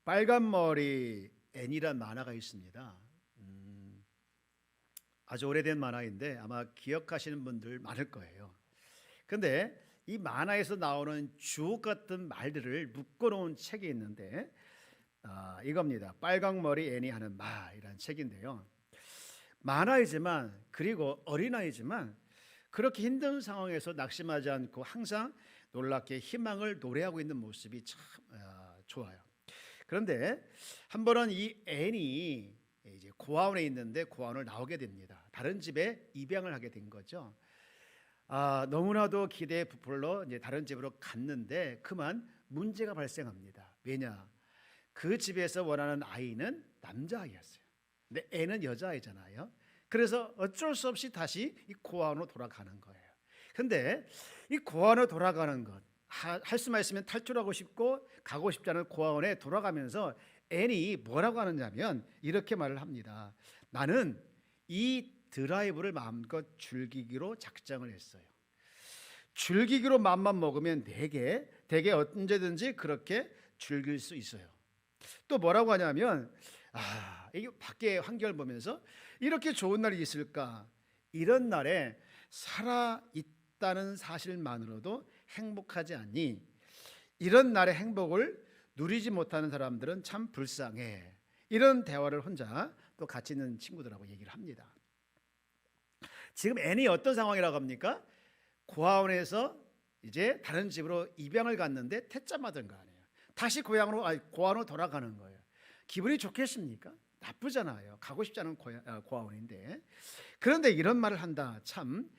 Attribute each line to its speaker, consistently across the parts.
Speaker 1: 빨간 머리 애니란 만화가 있습니다. 아주 오래된 만화인데 아마 기억하시는 분들 많을 거예요. 근데 이 만화에서 나오는 주옥 같은 말들을 묶어놓은 책이 있는데 이겁니다. 빨강머리 애니 하는 말이라는 책인데요. 만화이지만 그리고 어린아이지만 그렇게 힘든 상황에서 낙심하지 않고 항상 놀랍게 희망을 노래하고 있는 모습이 참 좋아요. 그런데 한 번은 이 앤이 이제 고아원에 있는데 고아원을 나오게 됩니다. 다른 집에 입양을 하게 된 거죠. 너무나도 기대에 부풀러 이제 다른 집으로 갔는데 그만 문제가 발생합니다. 왜냐? 그 집에서 원하는 아이는 남자아이였어요. 근데 애는 여자아이잖아요. 그래서 어쩔 수 없이 다시 이 고아원으로 돌아가는 거예요. 근데 이 고아원으로 돌아가는 것, 할 수만 있으면 탈출하고 싶고 가고 싶지 않은 고아원에 돌아가면서 앤이 뭐라고 하느냐면 이렇게 말을 합니다. 나는 이 드라이브를 마음껏 즐기기로 작정을 했어요. 즐기기로 마음만 먹으면 되게 언제든지 그렇게 즐길 수 있어요. 또 뭐라고 하냐면 이게 밖에 환경을 보면서 이렇게 좋은 날이 있을까? 이런 날에 살아 있다는 사실만으로도 행복하지 않니? 이런 날의 행복을 누리지 못하는 사람들은 참 불쌍해. 이런 대화를 혼자 또 같이 있는 친구들하고 얘기를 합니다. 지금 앤이 어떤 상황이라고 합니까? 고아원에서 이제 다른 집으로 입양을 갔는데 퇴짜 맞은 거 아니에요. 다시 고아원으로 돌아가는 거예요. 기분이 좋겠습니까? 나쁘잖아요. 가고 싶지 않은 고아원인데. 그런데 이런 말을 한다. 참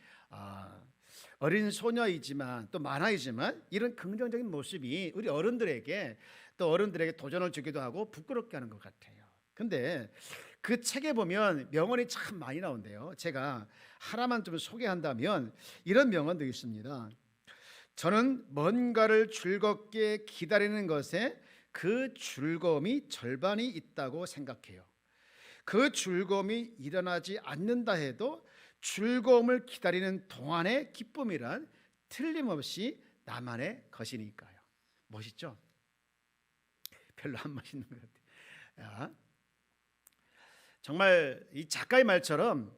Speaker 1: 어린 소녀이지만 또 만화이지만 이런 긍정적인 모습이 우리 어른들에게 도전을 주기도 하고 부끄럽게 하는 것 같아요. 근데 그 책에 보면 명언이 참 많이 나온대요. 제가 하나만 좀 소개한다면 이런 명언도 있습니다. 저는 뭔가를 즐겁게 기다리는 것에 그 즐거움이 절반이 있다고 생각해요. 그 즐거움이 일어나지 않는다 해도 즐거움을 기다리는 동안의 기쁨이란 틀림없이 나만의 것이니까요. 멋있죠? 별로 안 멋있는 것 같아요. 정말 이 작가의 말처럼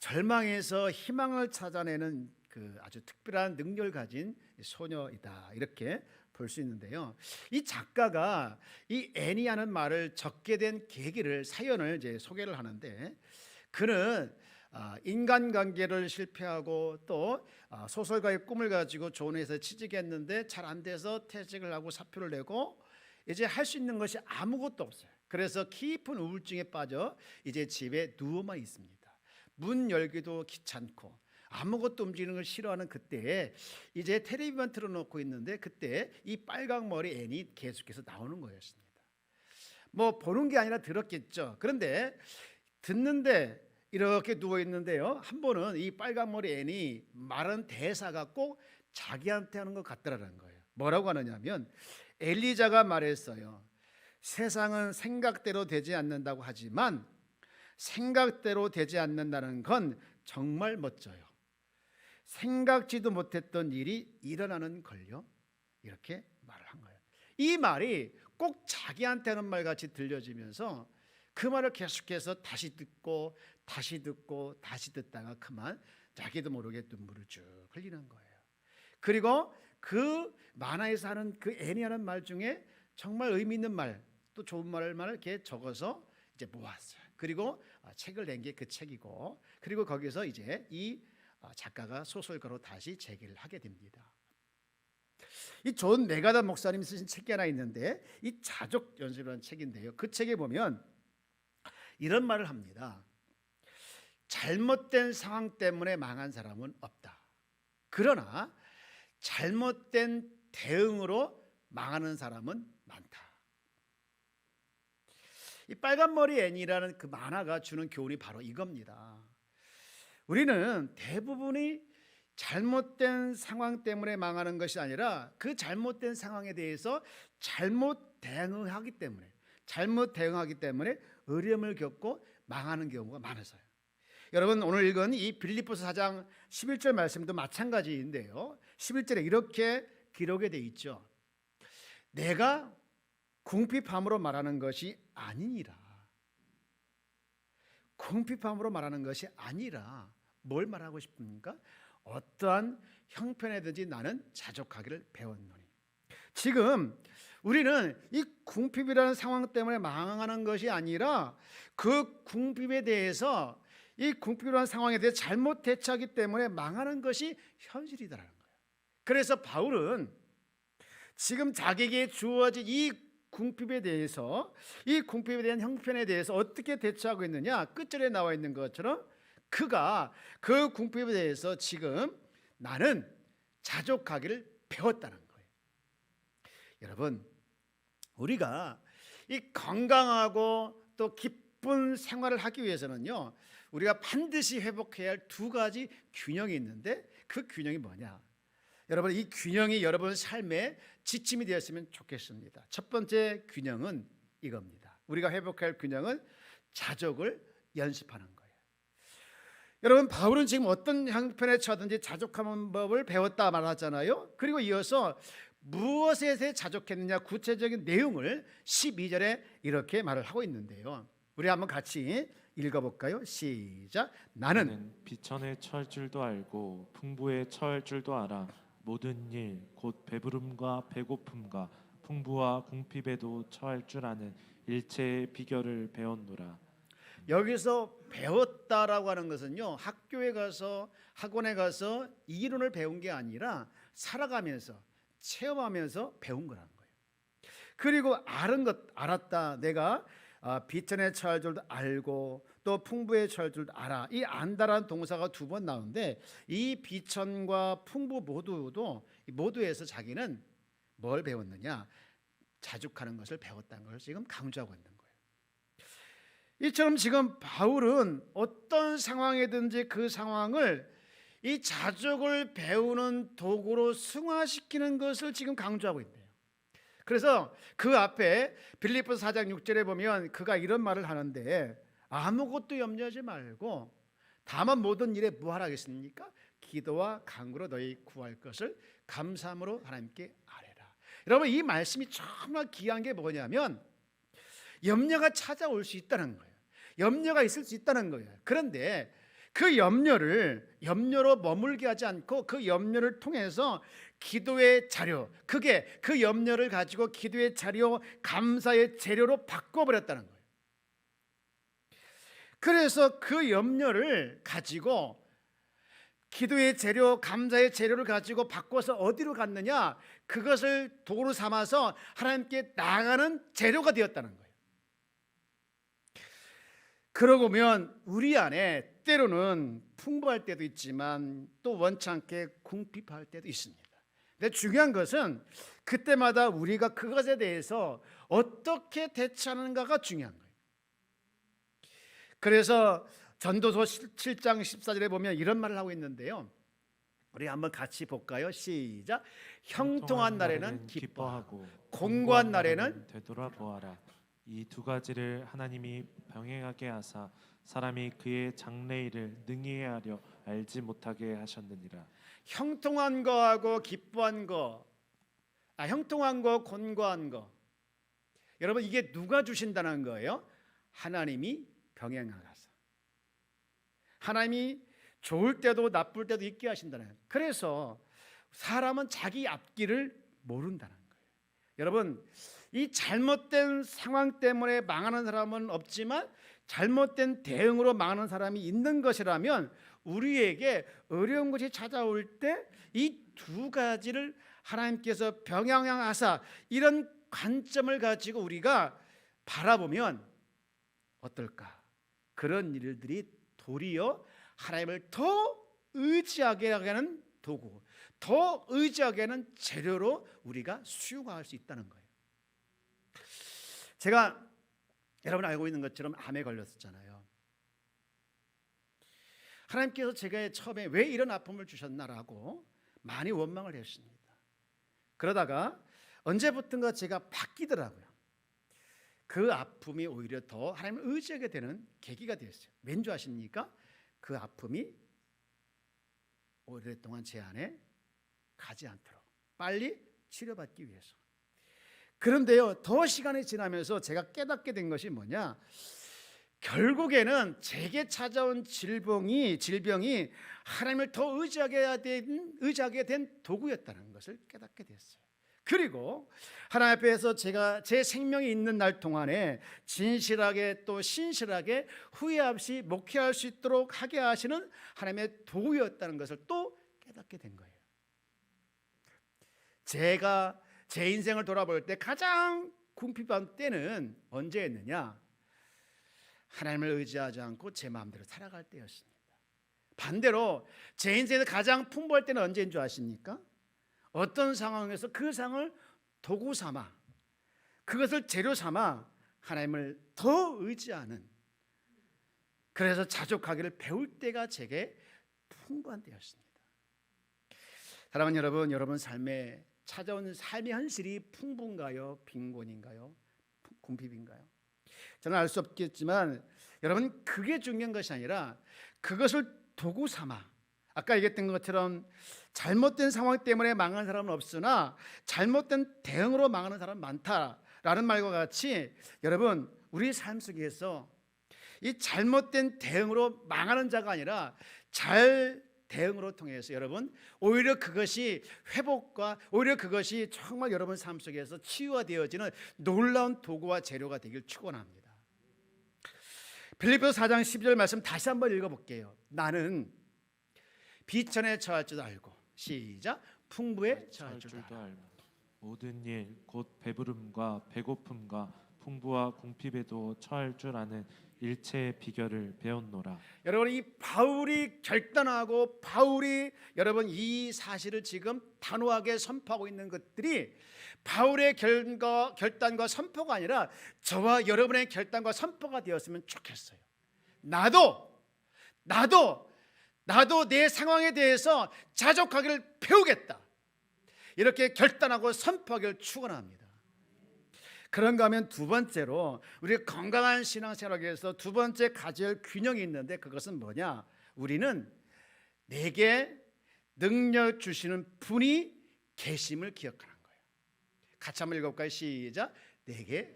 Speaker 1: 절망에서 희망을 찾아내는 그 아주 특별한 능력을 가진 소녀이다, 이렇게 볼 수 있는데요. 이 작가가 이 애니하는 말을 적게 된 사연을 이제 소개를 하는데, 그는 인간관계를 실패하고 또 소설가의 꿈을 가지고 좋은 회사에 취직했는데 잘 안 돼서 퇴직을 하고 사표를 내고 이제 할 수 있는 것이 아무것도 없어요. 그래서 깊은 우울증에 빠져 이제 집에 누워만 있습니다. 문 열기도 귀찮고 아무것도 움직이는 걸 싫어하는 그때에 이제 텔레비만 틀어놓고 있는데 그때 이 빨강머리 앤이 계속해서 나오는 거였습니다. 뭐 보는 게 아니라 들었겠죠. 그런데 듣는데 이렇게 누워 있는데요, 한 번은 이 빨강머리 앤이 말한 대사가 꼭 자기한테 하는 것 같더라는 거예요. 뭐라고 하느냐면 엘리자가 말했어요. 세상은 생각대로 되지 않는다고 하지만 생각대로 되지 않는다는 건 정말 멋져요. 생각지도 못했던 일이 일어나는 걸요. 이렇게 말을 한 거예요. 이 말이 꼭 자기한테 하는 말 같이 들려지면서 그 말을 계속해서 다시 듣고 다시 듣다가 그만 자기도 모르게 눈물을 쭉 흘리는 거예요. 그리고 그 만화에서 하는 그 애니하는 말 중에 정말 의미 있는 말, 또 좋은 말을 이렇게 적어서 이제 모았어요. 그리고 책을 낸 게 그 책이고, 그리고 거기서 이제 이 작가가 소설가로 다시 재기를 하게 됩니다. 이 존 메가다 목사님이 쓰신 책이 하나 있는데 이 자족 연습이라는 책인데요, 그 책에 보면 이런 말을 합니다. 잘못된 상황 때문에 망한 사람은 없다. 그러나 잘못된 대응으로 망하는 사람은 많다. 이 빨간머리 애니라는 그 만화가 주는 교훈이 바로 이겁니다. 우리는 대부분이 잘못된 상황 때문에 망하는 것이 아니라 그 잘못된 상황에 대해서 잘못 대응하기 때문에 어려움을 겪고 망하는 경우가 많아서요. 여러분, 오늘 읽은 이 빌립보서 4장 11절 말씀도 마찬가지인데요, 11절에 이렇게 기록이 되어 있죠. 내가 궁핍함으로 말하는 것이 아니니라. 궁핍함으로 말하는 것이 아니라 뭘 말하고 싶습니까? 어떠한 형편에든지 나는 자족하기를 배웠노니. 지금 우리는 이 궁핍이라는 상황 때문에 망하는 것이 아니라 그 궁핍에 대해서, 이 궁핍이라는 상황에 대해 잘못 대처하기 때문에 망하는 것이 현실이다라는 거예요. 그래서 바울은 지금 자기에게 주어진 이 궁핍에 대해서, 이 궁핍에 대한 형편에 대해서 어떻게 대처하고 있느냐, 끝절에 나와 있는 것처럼 그가 그 궁핍에 대해서 지금 나는 자족하기를 배웠다는 거예요. 여러분, 우리가 이 건강하고 또 기쁜 생활을 하기 위해서는요, 우리가 반드시 회복해야 할 두 가지 균형이 있는데, 그 균형이 뭐냐? 여러분, 이 균형이 여러분 삶의 지침이 되었으면 좋겠습니다. 첫 번째 균형은 이겁니다. 우리가 회복해야 할 균형은 자족을 연습하는 거예요. 여러분, 바울은 지금 어떤 형편에 처하든지 자족하는 법을 배웠다 말하잖아요. 그리고 이어서 무엇에 대해 자족했느냐, 구체적인 내용을 12절에 이렇게 말을 하고 있는데요. 우리 한번 같이 읽어볼까요? 시작. 나는
Speaker 2: 비천에 처할 줄도 알고 풍부에 처할 줄도 알아. 모든 일 곧 배부름과 배고픔과 풍부와 궁핍에도 처할 줄 아는 일체의 비결을 배웠노라.
Speaker 1: 여기서 배웠다라고 하는 것은요, 학교에 가서 학원에 가서 이론을 배운 게 아니라 살아가면서 체험하면서 배운 거라는 거예요. 그리고 알았다. 내가 비천에 처할 줄도 알고 또 풍부에 처할 줄도 알아. 이 안다라는 동사가 두 번 나오는데, 이 비천과 풍부 모두에서 자기는 뭘 배웠느냐? 자족하는 것을 배웠다는 것을 지금 강조하고 있는 거예요. 이처럼 지금 바울은 어떤 상황이든지 그 상황을 이 자족을 배우는 도구로 승화시키는 것을 지금 강조하고 있대요. 그래서 그 앞에 빌립보서 4장 6절에 보면 그가 이런 말을 하는데, 아무것도 염려하지 말고 다만 모든 일에 무엇 하겠습니까? 기도와 간구로 너희 구할 것을 감사함으로 하나님께 아뢰라. 여러분, 이 말씀이 정말 귀한 게 뭐냐면 염려가 찾아올 수 있다는 거예요. 염려가 있을 수 있다는 거예요. 그런데 그 염려로 머물게 하지 않고 그 염려를 통해서 기도의 자료, 그게 그 염려를 가지고 기도의 자료, 감사의 재료로 바꿔버렸다는 거예요. 그래서 그 염려를 가지고, 기도의 재료, 감사의 재료를 가지고 바꿔서 어디로 갔느냐? 그것을 도구로 삼아서 하나님께 나아가는 재료가 되었다는 거예요. 그러고 보면 우리 안에 때로는 풍부할 때도 있지만 또 원치 않게 궁핍할 때도 있습니다. 근데 중요한 것은 그때마다 우리가 그것에 대해서 어떻게 대처하는가가 중요한 거예요. 그래서 전도서 7장 14절에 보면 이런 말을 하고 있는데요. 우리 한번 같이 볼까요? 시작. 형통한 날에는 기뻐하고 공고한 날에는
Speaker 2: 되돌아보아라. 이 두 가지를 하나님이 병행하게 하사 사람이 그의 장래일을 능히 하려 알지 못하게 하셨느니라.
Speaker 1: 형통한 거하고 기뻐한 거, 형통한 거, 곤고한 거, 여러분, 이게 누가 주신다는 거예요? 하나님이 병행하셔서, 하나님이 좋을 때도 나쁠 때도 있게 하신다는 거예요. 그래서 사람은 자기 앞길을 모른다는 거예요. 여러분, 이 잘못된 상황 때문에 망하는 사람은 없지만 잘못된 대응으로 망하는 사람이 있는 것이라면, 우리에게 어려운 것이 찾아올 때 이 두 가지를 하나님께서 병행하사 이런 관점을 가지고 우리가 바라보면 어떨까? 그런 일들이 도리어 하나님을 더 의지하게 하는 도구, 더 의지하게 하는 재료로 우리가 수용할 수 있다는 거예요. 제가 여러분 알고 있는 것처럼 암에 걸렸었잖아요. 하나님께서 제가 처음에 왜 이런 아픔을 주셨나라고 많이 원망을 했습니다. 그러다가 언제부턴가 제가 바뀌더라고요. 그 아픔이 오히려 더 하나님을 의지하게 되는 계기가 되었어요. 왠지 아십니까? 그 아픔이 오랫동안 제 안에 가지 않도록 빨리 치료받기 위해서. 그런데요, 더 시간이 지나면서 제가 깨닫게 된 것이 뭐냐, 결국에는 제게 찾아온 질병이 하나님을 더 의지하게 된 도구였다는 것을 깨닫게 됐어요. 그리고 하나님 앞에서 제가 제 생명이 있는 날 동안에 진실하게 또 신실하게 후회 없이 목회할 수 있도록 하게 하시는 하나님의 도구였다는 것을 또 깨닫게 된 거예요. 제가 제 인생을 돌아볼 때 가장 궁핍한 때는 언제였느냐? 하나님을 의지하지 않고 제 마음대로 살아갈 때였습니다. 반대로 제 인생에서 가장 풍부할 때는 언제인 줄 아십니까? 어떤 상황에서 그 상황을 도구 삼아, 그것을 재료 삼아 하나님을 더 의지하는, 그래서 자족하기를 배울 때가 제게 풍부한 때였습니다. 사랑하는 여러분, 여러분 삶에 찾아온 삶의 현실이 풍부인가요? 빈곤인가요? 궁핍인가요? 저는 알 수 없겠지만 여러분, 그게 중요한 것이 아니라 그것을 도구 삼아, 아까 얘기했던 것처럼 잘못된 상황 때문에 망하는 사람은 없으나 잘못된 대응으로 망하는 사람은 많다라는 말과 같이, 여러분 우리 삶 속에서 이 잘못된 대응으로 망하는 자가 아니라 잘 대응으로 통해서 여러분 오히려 그것이 회복과 오히려 그것이 정말 여러분 삶 속에서 치유가 되어지는 놀라운 도구와 재료가 되길 축원합니다. 빌립보서 4장 12절 말씀 다시 한번 읽어볼게요. 나는 비천에 처할 줄도 알고, 시작, 풍부에 처할 줄도 알고.
Speaker 2: 모든 일 곧 배부름과 배고픔과 풍부와 궁핍에도 처할 줄 아는 일체의 비결을 배웠노라.
Speaker 1: 여러분, 이 바울이 결단하고 바울이 여러분 이 사실을 지금 단호하게 선포하고 있는 것들이 바울의 결단과 선포가 아니라 저와 여러분의 결단과 선포가 되었으면 좋겠어요. 나도 내 상황에 대해서 자족하기를 배우겠다, 이렇게 결단하고 선포하기를 축원합니다. 그런가 하면 두 번째로 우리 건강한 신앙생활을 위해서 두 번째 가져야 할 균형이 있는데, 그것은 뭐냐? 우리는 내게 능력 주시는 분이 계심을 기억하는 거예요. 같이 한번 읽어볼까요? 시작. 내게,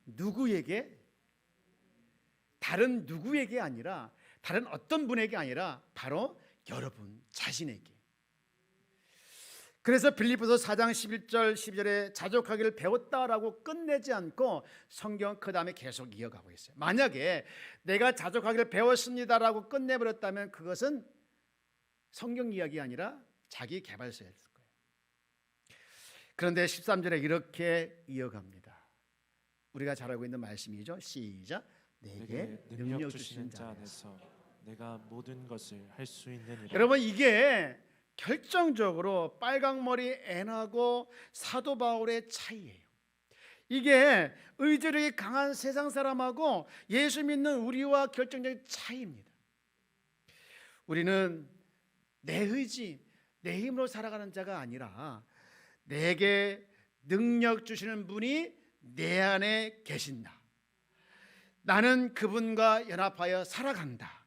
Speaker 1: 누구에게? 다른 누구에게 아니라, 다른 어떤 분에게 아니라 바로 여러분 자신에게. 그래서 빌립보서 4장 11절 12절에 자족하기를 배웠다라고 끝내지 않고 성경 그 다음에 계속 이어가고 있어요. 만약에 내가 자족하기를 배웠습니다라고 끝내버렸다면 그것은 성경 이야기 아니라 자기 개발서였을 거예요. 그런데 13절에 이렇게 이어갑니다. 우리가 잘 알고 있는 말씀이죠. 시작. 내게 능력 주시는 자 안에서
Speaker 2: 내가 모든 것을 할 수 있느니라.
Speaker 1: 여러분, 이게 결정적으로 빨강머리 앤하고 사도 바울의 차이예요. 이게 의지력이 강한 세상 사람하고 예수 믿는 우리와 결정적인 차이입니다. 우리는 내 의지, 내 힘으로 살아가는 자가 아니라 내게 능력 주시는 분이 내 안에 계신다. 나는 그분과 연합하여 살아간다.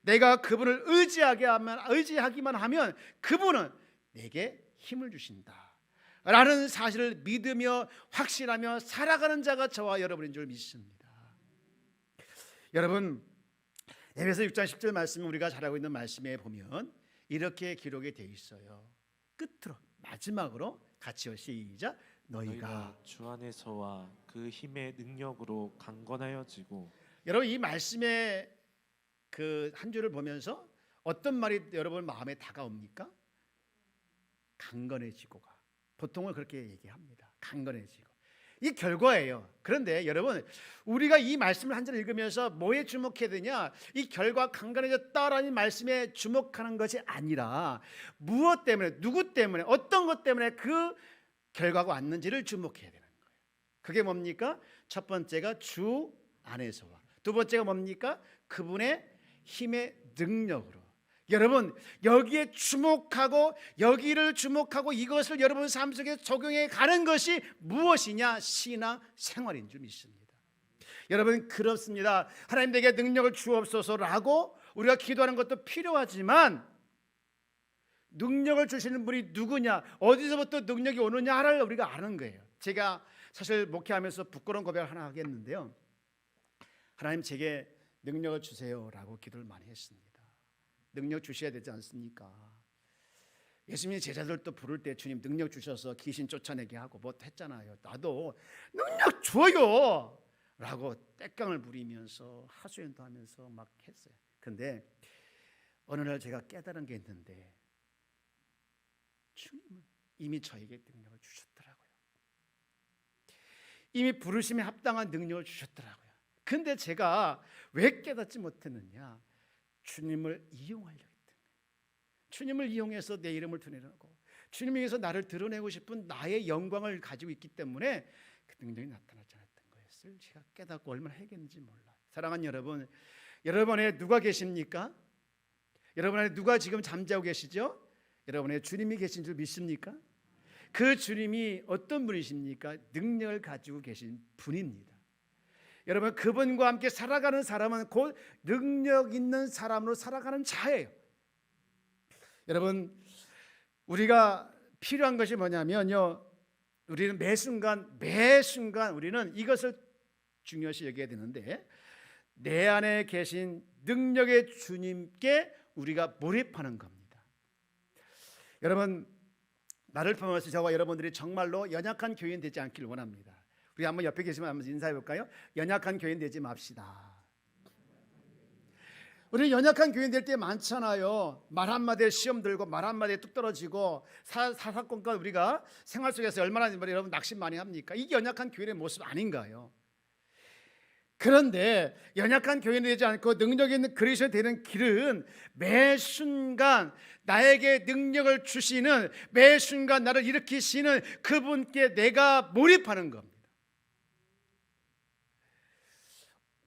Speaker 1: 내가 그분을 의지하기만 하면 그분은 내게 힘을 주신다 라는 사실을 믿으며 확신하며 살아가는 자가 저와 여러분인 줄 믿습니다. 여러분, 에베소 6장 10절 말씀, 우리가 잘 알고 있는 말씀에 보면 이렇게 기록이 되어 있어요. 끝으로 마지막으로 같이요. 시작. 너희가
Speaker 2: 주 안에서와 그 힘의 능력으로 강건하여지고.
Speaker 1: 여러분, 이 말씀의 그 한 줄을 보면서 어떤 말이 여러분 마음에 다가옵니까? 강건해지고가. 보통은 그렇게 얘기합니다. 강건해지고. 이 결과예요. 그런데 여러분, 우리가 이 말씀을 한 절 읽으면서 뭐에 주목해야 되냐? 이 결과 강건해졌다라는 말씀에 주목하는 것이 아니라 무엇 때문에, 누구 때문에, 어떤 것 때문에 그 결과가 왔는지를 주목해야 되는 거예요. 그게 뭡니까? 첫 번째가 주 안에서와, 두 번째가 뭡니까? 그분의 힘의 능력으로. 여러분, 여기에 주목하고 여기를 주목하고 이것을 여러분 삶 속에 적용해 가는 것이 무엇이냐? 신앙 생활인 줄 믿습니다. 여러분, 그렇습니다. 하나님 내게 능력을 주옵소서라고 우리가 기도하는 것도 필요하지만 능력을 주시는 분이 누구냐, 어디서부터 능력이 오느냐를 우리가 아는 거예요. 제가 사실 목회하면서 부끄러운 고백을 하나 하겠는데요. 하나님 제게 능력을 주세요라고 기도를 많이 했습니다. 능력 주셔야 되지 않습니까? 예수님이 제자들도 부를 때 주님 능력 주셔서 귀신 쫓아내게 하고 뭐 했잖아요. 나도 능력 줘요 라고 떼깡을 부리면서 하소연도 하면서 막 했어요. 근데 어느 날 제가 깨달은 게 있는데 주님은 이미 저에게 능력을 주셨더라고요. 이미 부르심에 합당한 능력을 주셨더라고요. 근데 제가 왜 깨닫지 못했느냐? 주님을 이용하려고 했던 거예요. 주님을 이용해서 내 이름을 드러내고 주님을 위해서 나를 드러내고 싶은 나의 영광을 가지고 있기 때문에 그 능력이 나타나지 않았던 것을 제가 깨닫고 얼마나 해겠는지 몰라요. 사랑하는 여러분, 여러분 안에 누가 계십니까? 여러분 안에 누가 지금 잠자고 계시죠? 여러분 안에 주님이 계신 줄 믿습니까? 그 주님이 어떤 분이십니까? 능력을 가지고 계신 분입니다. 여러분, 그분과 함께 살아가는 사람은 곧 능력 있는 사람으로 살아가는 자예요. 여러분, 우리가 필요한 것이 뭐냐면요, 우리는 매 순간 우리는 이것을 중요시 여겨야 되는데, 내 안에 계신 능력의 주님께 우리가 몰입하는 겁니다. 여러분, 나를 포함해서 저와 여러분들이 정말로 연약한 교인 되지 않기를 원합니다. 우리 한번 옆에 계시면 한번 인사해 볼까요? 연약한 교인 되지 맙시다. 우리 연약한 교인 될 때 많잖아요. 말 한마디에 시험 들고 말 한마디에 뚝 떨어지고 사사건건 우리가 생활 속에서 얼마나 여러분 낙심 많이 합니까? 이게 연약한 교인의 모습 아닌가요? 그런데 연약한 교인이 되지 않고 능력 있는 그리스도인이 되는 길은 매 순간 나에게 능력을 주시는, 매 순간 나를 일으키시는 그분께 내가 몰입하는 겁니다.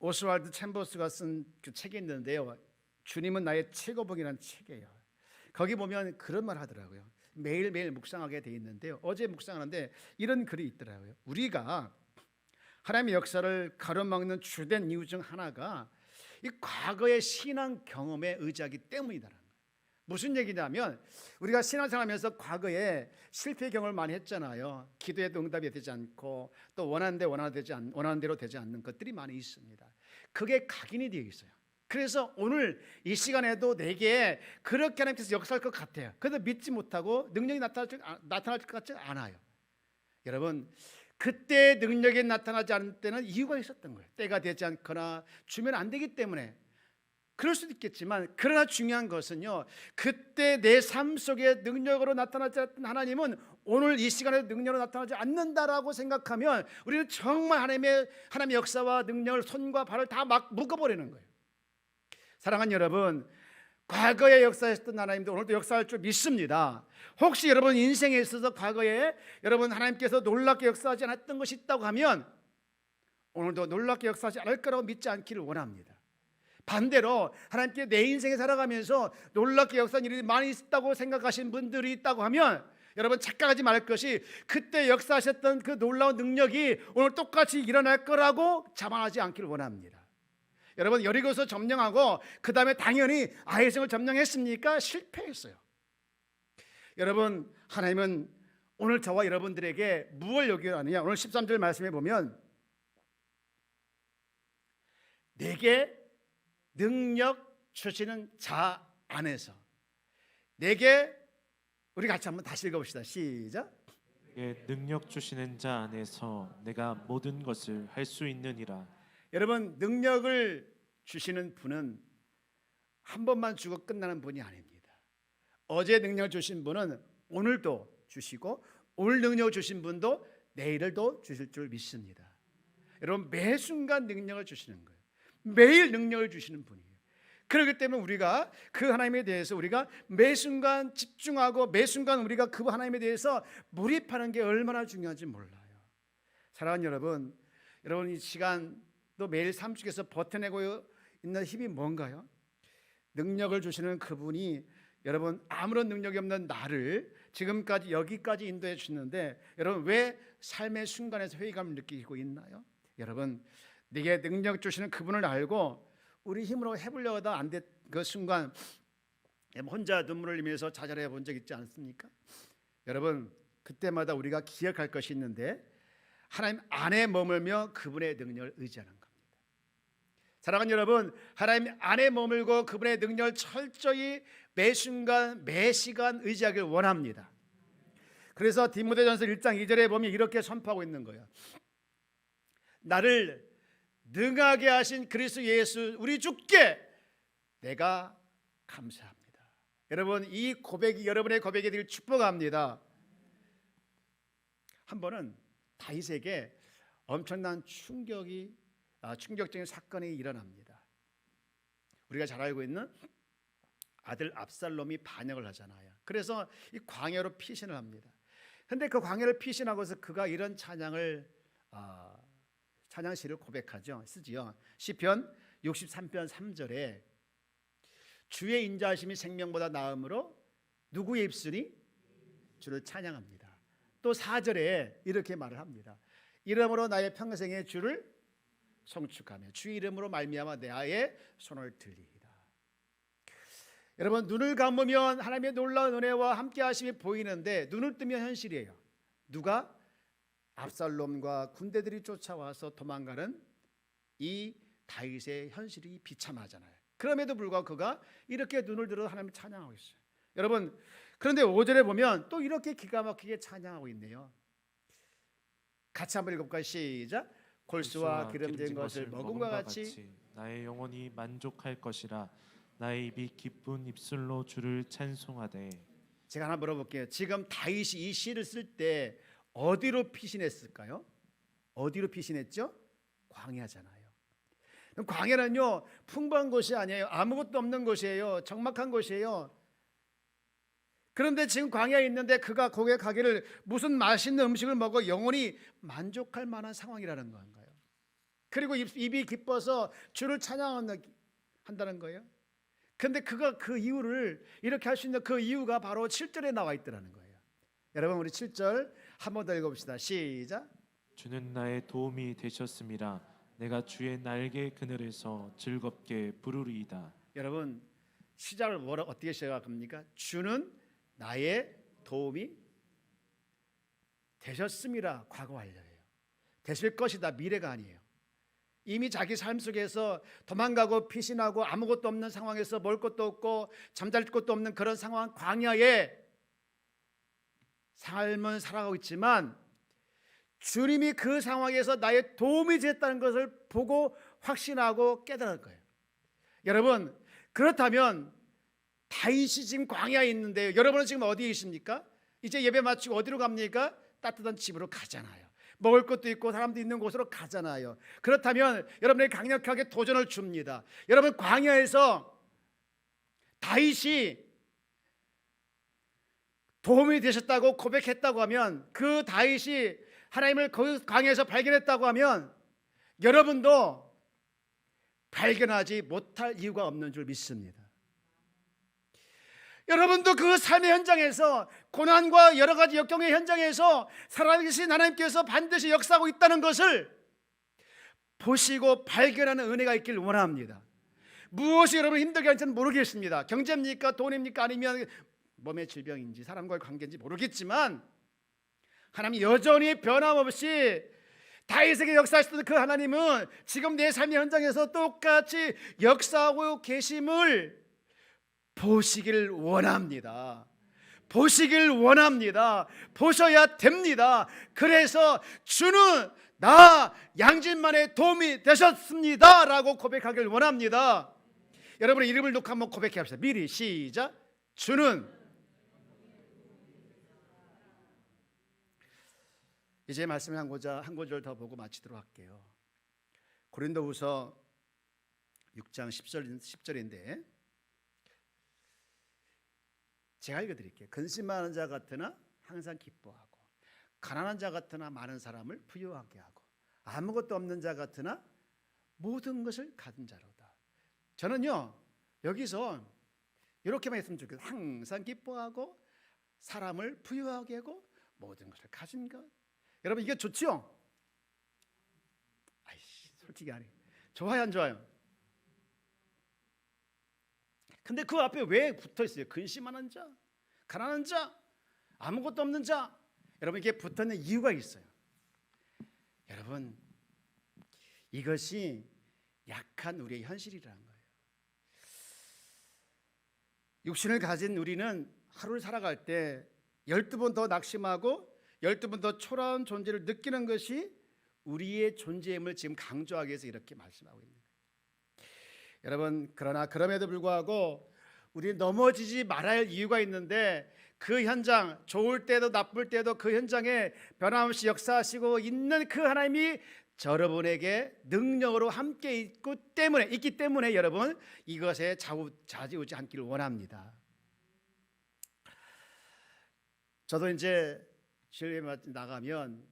Speaker 1: 오스왈드 챔버스가 쓴 그 책이 있는데요, 주님은 나의 최고봉이라는 책이에요. 거기 보면 그런 말 하더라고요. 매일매일 묵상하게 돼 있는데요, 어제 묵상하는데 이런 글이 있더라고요. 우리가 하나님의 역사를 가로막는 주된 이유 중 하나가 이 과거의 신앙 경험에 의지하기 때문이다라는 거예요. 무슨 얘기냐면, 우리가 신앙생활하면서 과거에 실패 경험을 많이 했잖아요. 기도에도 응답이 되지 않고 또 원하는 대로 되지 않는 것들이 많이 있습니다. 그게 각인이 되어 있어요. 그래서 오늘 이 시간에도 내게 그렇게 하나님께서 역사할 것 같아요. 그래도 믿지 못하고 능력이 나타날 것 같지 않아요. 여러분, 그때 능력이 나타나지 않을 때는 이유가 있었던 거예요. 때가 되지 않거나 주면 안 되기 때문에 그럴 수도 있겠지만, 그러나 중요한 것은요, 그때 내 삶 속에 능력으로 나타나지 않았던 하나님은 오늘 이 시간에 능력으로 나타나지 않는다라고 생각하면 우리는 정말 하나님의 역사와 능력을 손과 발을 다 막 묶어버리는 거예요. 사랑하는 여러분, 과거에 역사하셨던 하나님도 오늘도 역사할 줄 믿습니다. 혹시 여러분 인생에 있어서 과거에 여러분 하나님께서 놀랍게 역사하지 않았던 것이 있다고 하면 오늘도 놀랍게 역사하지 않을 거라고 믿지 않기를 원합니다. 반대로 하나님께 내 인생에 살아가면서 놀랍게 역사한 일이 많이 있다고 생각하시는 분들이 있다고 하면 여러분 착각하지 말 것이, 그때 역사하셨던 그 놀라운 능력이 오늘 똑같이 일어날 거라고 자만하지 않기를 원합니다. 여러분, 여리고서 점령하고 그 다음에 당연히 아이성을 점령했습니까? 실패했어요. 여러분, 하나님은 오늘 저와 여러분들에게 무엇을 요구하느냐? 오늘 13절 말씀해 보면 내게 능력 주시는 자 안에서, 내게, 우리 같이 한번 다시 읽어봅시다. 시작.
Speaker 2: 내게 능력 주시는 자 안에서 내가 모든 것을 할 수 있느니라.
Speaker 1: 여러분, 능력을 주시는 분은 한 번만 주고 끝나는 분이 아닙니다. 어제 능력을 주신 분은 오늘도 주시고, 오늘 능력을 주신 분도 내일도 주실 줄 믿습니다. 여러분, 매 순간 능력을 주시는 거예요. 매일 능력을 주시는 분이에요. 그렇기 때문에 우리가 그 하나님에 대해서 우리가 매 순간 집중하고 매 순간 우리가 그 하나님에 대해서 몰입하는 게 얼마나 중요한지 몰라요. 사랑하는 여러분, 여러분 이 시간 또 매일 삶 속에서 버텨내고 있는 힘이 뭔가요? 능력을 주시는 그분이 여러분 아무런 능력이 없는 나를 지금까지 여기까지 인도해 주셨는데, 여러분 왜 삶의 순간에서 회의감을 느끼고 있나요? 여러분, 내게 능력 주시는 그분을 알고 우리 힘으로 해보려고 하다 안 된 그 순간 혼자 눈물을 흘리면서 좌절해 본 적 있지 않습니까? 여러분, 그때마다 우리가 기억할 것이 있는데 하나님 안에 머물며 그분의 능력을 의지하는 겁니다. 사랑하는 여러분, 하나님 안에 머물고 그분의 능력을 철저히 매 순간 매 시간 의지하길 원합니다. 그래서 디모데전서 1장 2절에 보면 이렇게 선포하고 있는 거예요. 나를 능하게 하신 그리스도 예수 우리 주께 내가 감사합니다. 여러분, 이 고백이 여러분의 고백이 되길 축복합니다. 한 번은 다윗에게 엄청난 충격적인 사건이 일어납니다. 우리가 잘 알고 있는 아들 압살롬이 반역을 하잖아요. 그래서 이 광야로 피신을 합니다. 그런데 그 광야를 피신하고서 그가 이런 찬양시를 고백하죠. 쓰지요. 시편 63편 3절에 주의 인자하심이 생명보다 나음으로 누구의 입술이 주를 찬양합니다. 또 4절에 이렇게 말을 합니다. 이름으로 나의 평생의 주를 송축하며 주의 이름으로 말미암아 내 아의 손을 들리리라. 여러분, 눈을 감으면 하나님의 놀라운 은혜와 함께 하심이 보이는데 눈을 뜨면 현실이에요. 누가? 압살롬과 군대들이 쫓아와서 도망가는 이 다윗의 현실이 비참하잖아요. 그럼에도 불구하고 그가 이렇게 눈을 들어 하나님을 찬양하고 있어요. 여러분, 그런데 5절에 보면 또 이렇게 기가 막히게 찬양하고 있네요. 같이 한번 읽어볼까요? 시작. 골수와 기름진 것을 먹음과 같이
Speaker 2: 나의 영혼이 만족할 것이라. 나의 입이 기쁜 입술로 주를 찬송하되.
Speaker 1: 제가 하나 물어볼게요. 지금 다윗이 이 시를 쓸 때 어디로 피신했을까요? 어디로 피신했죠? 광야잖아요. 광야는요, 풍부한 곳이 아니에요. 아무것도 없는 곳이에요. 적막한 곳이에요. 그런데 지금 광야에 있는데 그가 거기에 가기를 무슨 맛있는 음식을 먹어 영혼이 만족할 만한 상황이라는 건가요? 그리고 입이 기뻐서 주를 찬양한다는 거예요. 그런데 그가 그 이유를 이렇게 할 수 있는 그 이유가 바로 7절에 나와 있더라는 거예요. 여러분, 우리 7절 한 번 더 읽어봅시다. 시작.
Speaker 2: 주는 나의 도움이 되셨음이라. 내가 주의 날개 그늘에서 즐겁게 부르리이다.
Speaker 1: 여러분, 시작을 어떻게 시작합니까? 주는 나의 도움이 되셨음이라. 과거 완료예요. 되실 것이다. 미래가 아니에요. 이미 자기 삶 속에서 도망가고 피신하고 아무것도 없는 상황에서 먹을 것도 없고 잠잘 곳도 없는 그런 상황, 광야에 삶은 살아가고 있지만 주님이 그 상황에서 나의 도움이 됐다는 것을 보고 확신하고 깨달을 거예요. 여러분, 그렇다면 다윗이 지금 광야에 있는데요, 여러분은 지금 어디에 계십니까? 이제 예배 마치고 어디로 갑니까? 따뜻한 집으로 가잖아요. 먹을 것도 있고 사람도 있는 곳으로 가잖아요. 그렇다면 여러분에게 강력하게 도전을 줍니다. 여러분, 광야에서 다윗이 도움이 되셨다고 고백했다고 하면, 그 다윗이 하나님을 그 광야에서 발견했다고 하면 여러분도 발견하지 못할 이유가 없는 줄 믿습니다. 여러분도 그 삶의 현장에서, 고난과 여러 가지 역경의 현장에서 살아계신 하나님께서 반드시 역사하고 있다는 것을 보시고 발견하는 은혜가 있길 원합니다. 무엇이 여러분 힘들게 하는지는 모르겠습니다. 경제입니까? 돈입니까? 아니면 몸의 질병인지 사람과의 관계인지 모르겠지만 하나님 여전히 변함없이 다윗에게 역사하셨던 그 하나님은 지금 내 삶의 현장에서 똑같이 역사하고 계심을 보시길 원합니다. 보시길 원합니다. 보셔야 됩니다. 그래서 주는 나 양진만의 도움이 되셨습니다 라고 고백하길 원합니다. 여러분의 이름을 놓고 한번 고백해 봅시다. 미리 시작. 주는. 이제 말씀을 한 구절 더 보고 마치도록 할게요. 고린도후서 6장 10절인데 제가 읽어드릴게요. 근심하는 자 같으나 항상 기뻐하고, 가난한 자 같으나 많은 사람을 부유하게 하고, 아무것도 없는 자 같으나 모든 것을 가진 자로다. 저는요, 여기서 이렇게만 했으면 좋겠어요. 항상 기뻐하고, 사람을 부유하게 하고, 모든 것을 가진 것. 여러분, 이게 좋죠? 솔직히 아니, 좋아요 안 좋아요? 근데 그 앞에 왜 붙어 있어요? 근심하는 자, 가난한 자, 아무것도 없는 자. 여러분, 이게 붙어 있는 이유가 있어요. 여러분, 이것이 약한 우리의 현실이라는 거예요. 육신을 가진 우리는 하루를 살아갈 때 12번 더 낙심하고 12번 더 초라한 존재를 느끼는 것이 우리의 존재임을 지금 강조하기 위해서 이렇게 말씀하고 있는 거예요. 여러분, 그러나 그럼에도 불구하고 우리는 넘어지지 말아야 할 이유가 있는데, 그 현장, 좋을 때도 나쁠 때도 그 현장에 변함없이 역사하시고 있는 그 하나님이 여러분에게 능력으로 함께 있기 때문에 여러분, 이것에 좌지우지 않기를 원합니다. 저도 이제 주일에 나가면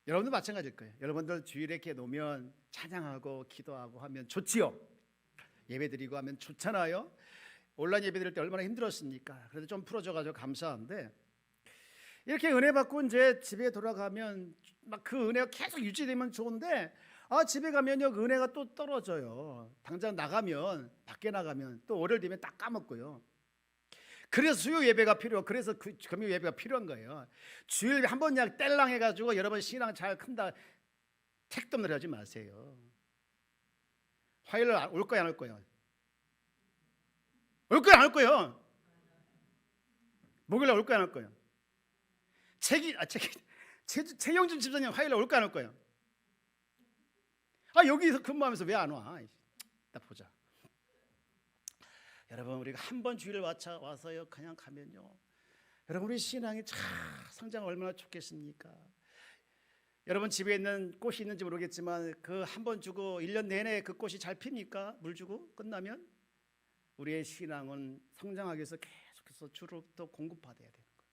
Speaker 1: 여러분도 마찬가지일 거예요. 여러분들 주일에 이렇게 놓으면 찬양하고 기도하고 하면 좋지요. 예배드리고 하면 좋잖아요. 온라인 예배 드릴 때 얼마나 힘들었습니까? 그래도 좀 풀어줘가지고 감사한데, 이렇게 은혜 받고 이제 집에 돌아가면 막 그 은혜가 계속 유지되면 좋은데, 집에 가면요 그 은혜가 또 떨어져요. 당장 나가면, 밖에 나가면 또 월요일 되면 딱 까먹고요. 그래서 수요 예배가 그래서 금요 예배가 필요한 거예요. 주일 한 번 그냥 뗄랑 해가지고 여러분 신앙 잘 큰다 택도 없는 하지 마세요. 화요일 올 거야 안 올 거야? 올 거야 안 올 거야? 목요일 올 거야 안 올 거야? 최영준 집사님 화요일에 올 거야 안 올 거야? 여기서 근무하면서 왜 안 와? 나 보자. 여러분, 우리가 한 번 주일을 와서요 그냥 가면요, 여러분 우리 신앙이 참 성장 얼마나 좋겠습니까? 여러분 집에 있는 꽃이 있는지 모르겠지만 그 한 번 주고 1년 내내 그 꽃이 잘 핍니까? 물 주고 끝나면? 우리의 신앙은 성장하기 위해서 계속해서 주로부터 공급받아야 되는 거예요.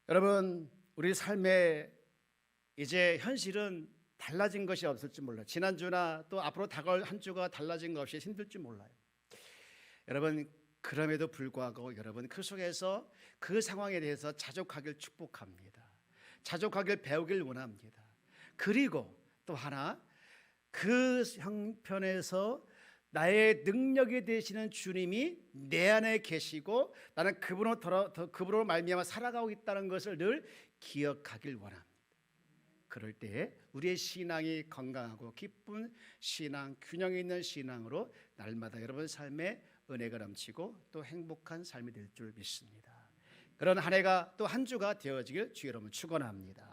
Speaker 1: 여러분, 우리 삶의 이제 현실은 달라진 것이 없을지 몰라요. 지난주나 또 앞으로 다가올 한 주가 달라진 것 없이 힘들지 몰라요. 여러분, 그럼에도 불구하고 여러분 그 속에서 그 상황에 대해서 자족하길 축복합니다. 자족하길 배우길 원합니다. 그리고 또 하나, 그 형편에서 나의 능력이 되시는 주님이 내 안에 계시고 나는 그분으로 말미암아 살아가고 있다는 것을 늘 기억하길 원합니다. 그럴 때 우리의 신앙이 건강하고 기쁜 신앙, 균형 있는 신앙으로 날마다 여러분 삶에 은혜가 넘치고 또 행복한 삶이 될 줄 믿습니다. 그런 한 해가 또 한 주가 되어지길 주의 이름으로 축원합니다.